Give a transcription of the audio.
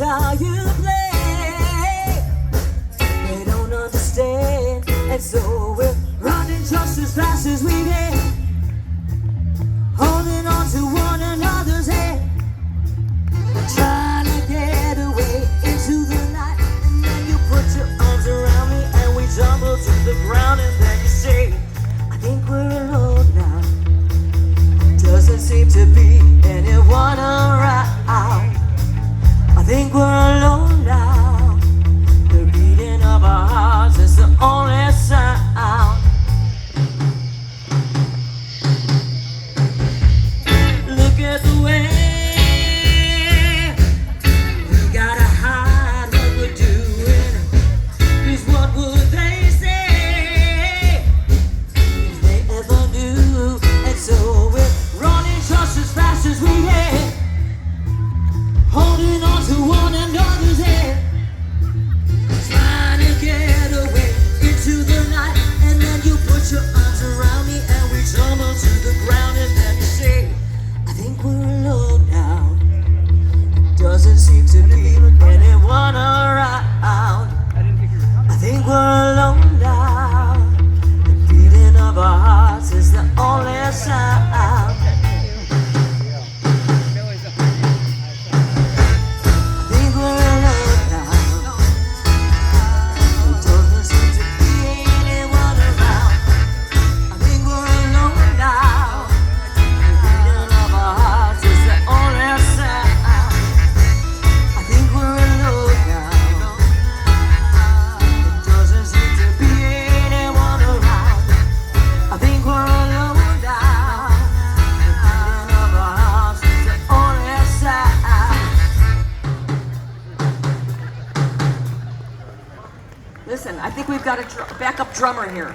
how you play. They don't understand, and so we're running just as fast as we can, holding on to one another's hand, trying to get away into the night. And then you put your arms around me and we tumble to the ground, and then you say, I think we're alone now. Doesn't seem to be anyone around. I think we're alone now. The beating of our hearts is the only sound. Look at the way we gotta hide what we're doing, 'cause what would they say if they ever knew? And so we're running just as fast as we can, holding on to one another's hand, trying to get away into the night. And then you put your arms around me and we tumble to the ground, and then you say, I think we're alone now. Doesn't seem to be anyone around. I think we're alone now. The beating of our hearts is the only sound. Listen, I think we've got a backup drummer here.